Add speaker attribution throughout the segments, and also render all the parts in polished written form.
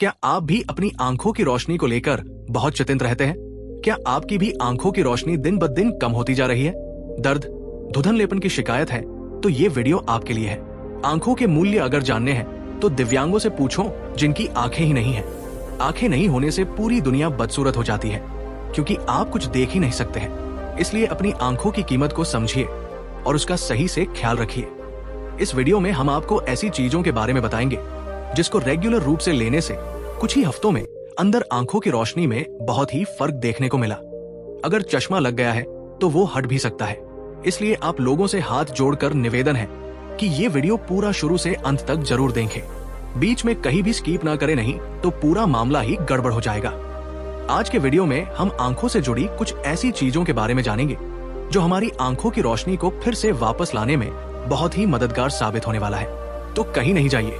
Speaker 1: क्या आप भी अपनी आंखों की रोशनी को लेकर बहुत चिंतित रहते हैं? क्या आपकी भी आंखों की रोशनी दिन ब दिन कम होती जा रही है? दर्द, धुंधलेपन की शिकायत है तो ये वीडियो आपके लिए है। आंखों के मूल्य अगर जानने हैं तो दिव्यांगों से पूछो जिनकी आंखें ही नहीं है। आंखें नहीं होने से पूरी दुनिया बदसूरत हो जाती है क्योंकि आप कुछ देख ही नहीं सकते हैं। इसलिए अपनी आंखों की कीमत को समझिए और उसका सही से ख्याल रखिए। इस वीडियो में हम आपको ऐसी चीजों के बारे में बताएंगे जिसको रेगुलर रूप से लेने से कुछ ही हफ्तों में अंदर आंखों की रोशनी में बहुत ही फर्क देखने को मिला। अगर चश्मा लग गया है तो वो हट भी सकता है। इसलिए आप लोगों से हाथ जोड़कर निवेदन है कि ये वीडियो पूरा शुरू से अंत तक जरूर देखें। बीच में कहीं भी स्किप ना करें, नहीं तो पूरा मामला ही गड़बड़ हो जाएगा। आज के वीडियो में हम आंखों से जुड़ी कुछ ऐसी चीजों के बारे में जानेंगे जो हमारी आंखों की रोशनी को फिर से वापस लाने में बहुत ही मददगार साबित होने वाला है। तो कहीं नहीं जाइए,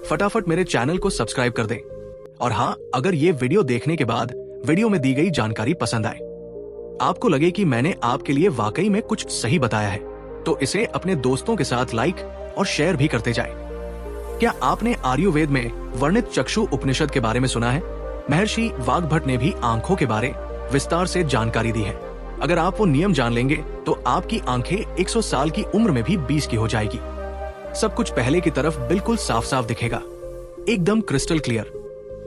Speaker 1: फटाफट मेरे चैनल को सब्सक्राइब कर दें। और हाँ, अगर ये वीडियो देखने के बाद वीडियो में दी गई जानकारी पसंद आए, आपको लगे कि मैंने आपके लिए वाकई में कुछ सही बताया है, तो इसे अपने दोस्तों के साथ लाइक और शेयर भी करते जाएं। क्या आपने आयुर्वेद में वर्णित चक्षु उपनिषद के बारे में सुना है? महर्षि वाग्भट ने भी आंखों के बारे विस्तार से जानकारी दी है। अगर आप वो नियम जान लेंगे तो आपकी आंखें 100 साल की उम्र में भी 20 की हो जाएगी। सब कुछ पहले की तरफ बिल्कुल साफ साफ दिखेगा, एकदम क्रिस्टल क्लियर।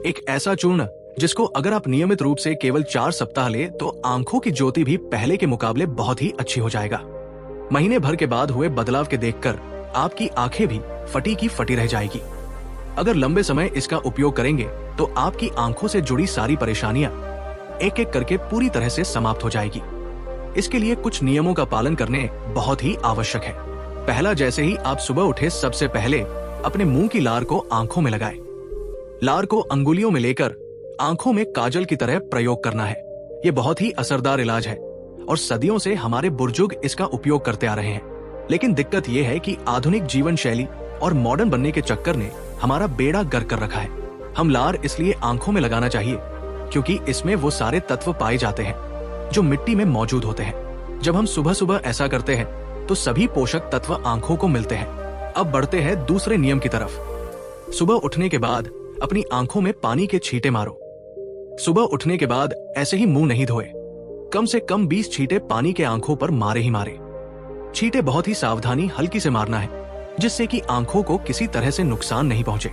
Speaker 1: एक ऐसा चूर्ण जिसको अगर आप नियमित रूप से केवल 4 सप्ताह ले तो आंखों की ज्योति भी पहले के मुकाबले बहुत ही अच्छी हो जाएगा। महीने भर के बाद हुए बदलाव के देखकर आपकी आंखें भी फटी की फटी रह जाएगी। अगर लंबे समय इसका उपयोग करेंगे तो आपकी आंखों से जुड़ी सारी परेशानियां एक एक करके पूरी तरह से समाप्त हो जाएगी। इसके लिए कुछ नियमों का पालन करने बहुत ही आवश्यक है। पहला, जैसे ही आप सुबह उठे सबसे पहले अपने मुंह की लार को आंखों में लगाएं। लार को अंगुलियों में लेकर आंखों में काजल की तरह प्रयोग करना है। ये बहुत ही असरदार इलाज है और सदियों से हमारे बुजुर्ग इसका उपयोग करते आ रहे हैं। लेकिन दिक्कत ये है कि आधुनिक जीवन शैली और मॉडर्न बनने के चक्कर ने हमारा बेड़ा गर्क कर रखा है। हम लार इसलिए आंखों में लगाना चाहिए क्योंकि इसमें वो सारे तत्व पाए जाते हैं जो मिट्टी में मौजूद होते हैं। जब हम सुबह सुबह ऐसा करते हैं तो सभी पोषक तत्व आंखों को मिलते हैं। अब बढ़ते हैं दूसरे नियम की तरफ। सुबह उठने के बाद अपनी आंखों में पानी के छींटे मारो। सुबह उठने के बाद ऐसे ही मुंह नहीं धोए, कम से कम 20 छींटे पानी के आंखों पर मारे ही मारे। छींटे बहुत ही सावधानी हल्की से मारना है जिससे कि आंखों को किसी तरह से नुकसान नहीं पहुंचे।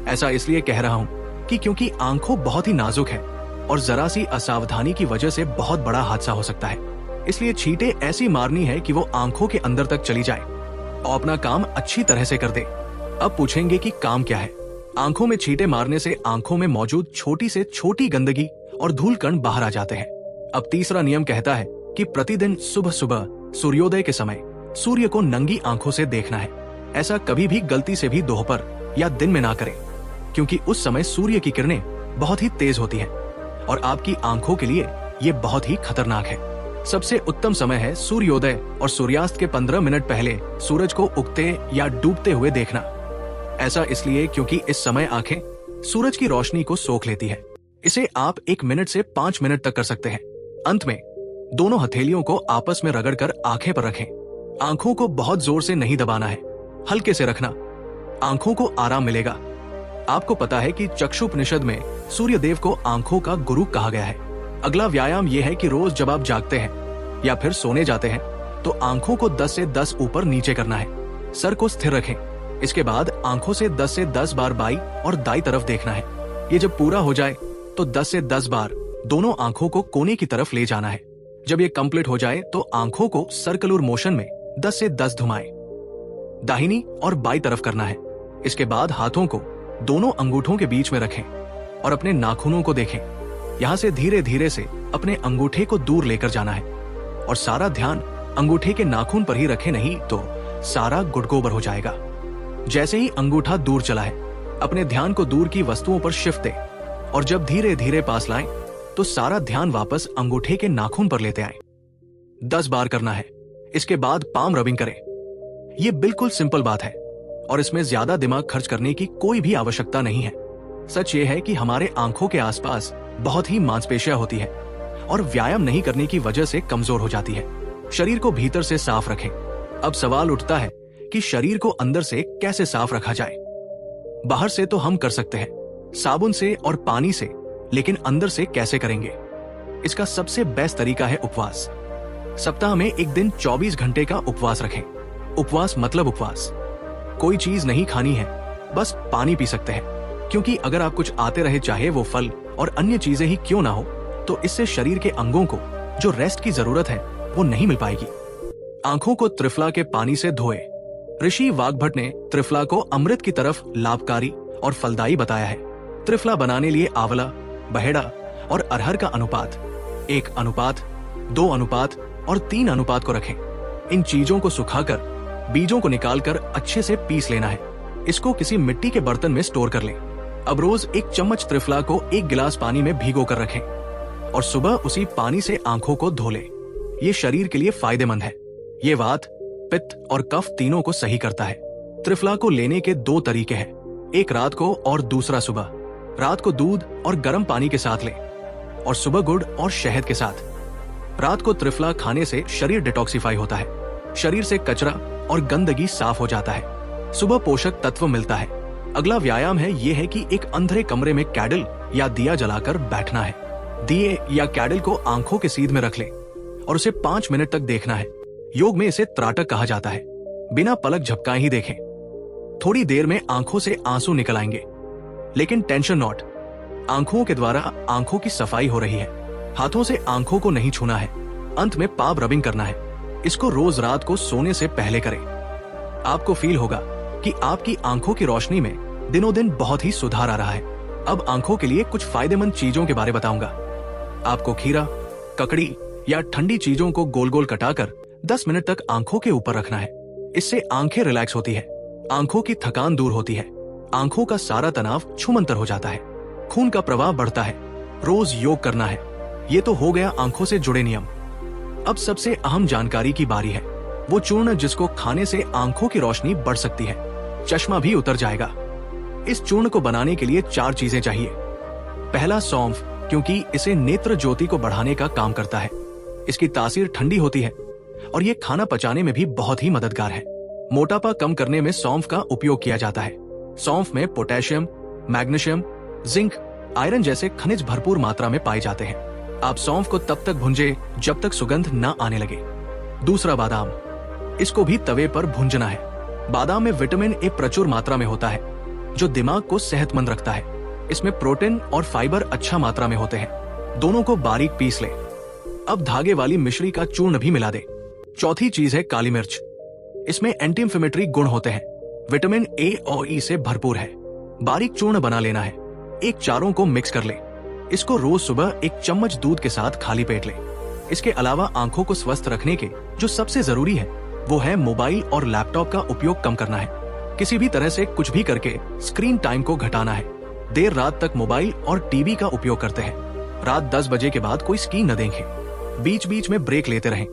Speaker 1: ऐसा इसलिए कह रहा हूं कि क्योंकि आंखों बहुत ही नाजुक है और जरा सी असावधानी की वजह से बहुत बड़ा हादसा हो सकता है। इसलिए छींटे ऐसी मारनी है कि वो आंखों के अंदर तक चली जाए और अपना काम अच्छी तरह से कर दे। अब पूछेंगे कि काम क्या है? आंखों में छींटे मारने से आंखों में मौजूद छोटी से छोटी गंदगी और धूल कण बाहर आ जाते हैं। अब तीसरा नियम कहता है कि प्रतिदिन सुबह सुबह सूर्योदय के समय सूर्य को नंगी आंखों से देखना है। ऐसा कभी भी गलती से भी दोपहर या दिन में ना करें क्योंकि उस समय सूर्य की किरणें बहुत ही तेज होती हैं और आपकी आंखों के लिए ये बहुत ही खतरनाक है। सबसे उत्तम समय है सूर्योदय और सूर्यास्त के 15 मिनट पहले सूरज को उगते या डूबते हुए देखना। ऐसा इसलिए क्योंकि इस समय आंखें सूरज की रोशनी को सोख लेती है। इसे आप 1 मिनट से 5 मिनट तक कर सकते हैं। अंत में दोनों हथेलियों को आपस में रगड़कर आंखें पर रखें। आंखों को बहुत जोर से नहीं दबाना है, हल्के से रखना। आंखों को आराम मिलेगा। आपको पता है कि चक्षुपनिषद में सूर्य देव को आंखों का गुरु कहा गया है। अगला व्यायाम यह है कि रोज जब आप जागते हैं या फिर सोने जाते हैं तो आंखों को 10 से 10 ऊपर नीचे करना है। सर को स्थिर रखें। इसके बाद आंखों से 10 से 10 बार बाई और दाई तरफ देखना है। ये जब पूरा हो जाए तो 10 से 10 बार दोनों आंखों को कोने की तरफ ले जाना है। जब ये कंप्लीट हो जाए तो आंखों को सर्कुलर मोशन में 10 से 10 घुमाएं। दाहिनी और बाई तरफ करना है। इसके बाद हाथों को दोनों अंगूठों के बीच में रखें और अपने नाखूनों को देखें। यहाँ से धीरे धीरे से अपने अंगूठे को दूर लेकर जाना है और सारा ध्यान अंगूठे के नाखून पर ही रखें, नहीं तो सारा गुडगोबर हो जाएगा। जैसे ही अंगूठा दूर चला है, अपने ध्यान को दूर की वस्तुओं पर शिफ्ट दें और जब धीरे धीरे पास लाएं तो सारा ध्यान वापस अंगूठे के नाखून पर लेते आएं। 10 बार करना है। इसके बाद पाम रबिंग करें। ये बिल्कुल सिंपल बात है और इसमें ज्यादा दिमाग खर्च करने की कोई भी आवश्यकता नहीं है। सच ये है कि हमारे आंखों के आसपास बहुत ही मांसपेशियां होती है और व्यायाम नहीं करने की वजह से कमजोर हो जाती है। शरीर को भीतर से साफ रखें। अब सवाल उठता है कि शरीर को अंदर से कैसे साफ रखा जाए। बाहर से तो हम कर सकते हैं, साबुन से और पानी से, लेकिन अंदर से कैसे करेंगे? इसका सबसे बेस्ट तरीका है उपवास। सप्ताह में एक दिन 24 घंटे का उपवास रखें। उपवास मतलब उपवास, कोई चीज नहीं खानी है, बस पानी पी सकते हैं। क्योंकि अगर आप कुछ आते रहे, चाहे वो फल और अन्य चीजें ही क्यों ना हो, तो इससे शरीर के अंगों को जो रेस्ट की जरूरत है वो नहीं मिल पाएगी। आंखों को त्रिफला के पानी से धोए। ऋषि वाग्भट ने त्रिफला को अमृत की तरफ लाभकारी और फलदायी बताया है। त्रिफला बनाने लिए आंवला, बहेड़ा और अरहर का अनुपात 1:2, 2:1 और 3:1 को रखें। इन चीजों को सुखाकर बीजों को निकालकर अच्छे से पीस लेना है। इसको किसी मिट्टी के बर्तन में स्टोर कर लें। अब रोज 1 चम्मच त्रिफला को 1 गिलास पानी में भिगो कर रखें और सुबह उसी पानी से आंखों को धो लें। ये शरीर के लिए फायदेमंद है। ये वात, पित्त और कफ तीनों को सही करता है। त्रिफला को लेने के 2 तरीके हैं, एक रात को और दूसरा सुबह। रात को दूध और गर्म पानी के साथ लें और सुबह गुड़ और शहद के साथ। रात को त्रिफला खाने से शरीर डिटॉक्सिफाई होता है, शरीर से कचरा और गंदगी साफ हो जाता है, सुबह पोषक तत्व मिलता है। अगला व्यायाम है ये है कि एक अंधेरे कमरे में कैडल या दिया जलाकर बैठना है। दिए या कैडल को आंखों के सीध में रख लें और उसे 5 मिनट तक देखना है। योग में इसे त्राटक कहा जाता है। बिना पलक झपकाए ही देखें। थोड़ी देर में आंखों से आंसू निकल आएंगे, लेकिन टेंशन नॉट, आंखों के द्वारा आंखों की सफाई हो रही है। हाथों से आंखों को नहीं छूना है। अंत में पाप रबिंग करना है। इसको रोज रात को सोने से पहले करें। आपको फील होगा कि आपकी आंखों की रोशनी में दिनों दिन बहुत ही सुधार आ रहा है। अब आंखों के लिए कुछ फायदेमंद चीजों के बारे बताऊंगा। आपको खीरा, ककड़ी या ठंडी चीजों को गोल गोल कटाकर 10 मिनट तक आंखों के ऊपर रखना है। इससे आंखें रिलैक्स होती है, आंखों की थकान दूर होती है, आंखों का सारा तनाव छूमंतर हो जाता है, खून का प्रवाह बढ़ता है। रोज योग करना है। ये तो हो गया आंखों से जुड़े नियम। अब सबसे अहम जानकारी की बारी है, वो चूर्ण जिसको खाने से आंखों की रोशनी बढ़ सकती है, चश्मा भी उतर जाएगा। इस चूर्ण को बनाने के लिए 4 चीजें चाहिए। पहला, सौंफ, क्योंकि इसे नेत्र ज्योति को बढ़ाने का काम करता है। इसकी तासीर ठंडी होती है और ये खाना पचाने में भी बहुत ही मददगार है। मोटापा कम करने में सौंफ का उपयोग किया जाता है। सौंफ में पोटेशियम, मैग्नीशियम, जिंक, आयरन जैसे खनिज भरपूर मात्रा में पाए जाते हैं। आप सौंफ को तब तक भूंजे जब तक सुगंध न आने लगे। दूसरा, बादाम, इसको भी तवे पर भूंजना है। बादाम में विटामिन ए प्रचुर मात्रा में होता है, जो दिमाग को सेहतमंद रखता है। इसमें प्रोटीन और फाइबर अच्छा मात्रा में होते हैं। दोनों को बारीक पीस लें। अब धागे वाली मिश्री का चूर्ण भी मिला दे। चौथी चीज है काली मिर्च। इसमें एंटी इंफ्लेमेटरी गुण होते हैं, विटामिन ए और ई से भरपूर है। बारीक चूर्ण बना लेना है। एक चारों को मिक्स कर ले। इसको रोज सुबह 1 चम्मच दूध के साथ खाली पेट ले। इसके अलावा आंखों को स्वस्थ रखने के जो सबसे जरूरी है वो है मोबाइल और लैपटॉप का उपयोग कम करना है। किसी भी तरह से कुछ भी करके स्क्रीन टाइम को घटाना है। देर रात तक मोबाइल और टीवी का उपयोग करते हैं। रात 10 बजे के बाद कोई स्क्रीन न देखें। बीच बीच में ब्रेक लेते रहें।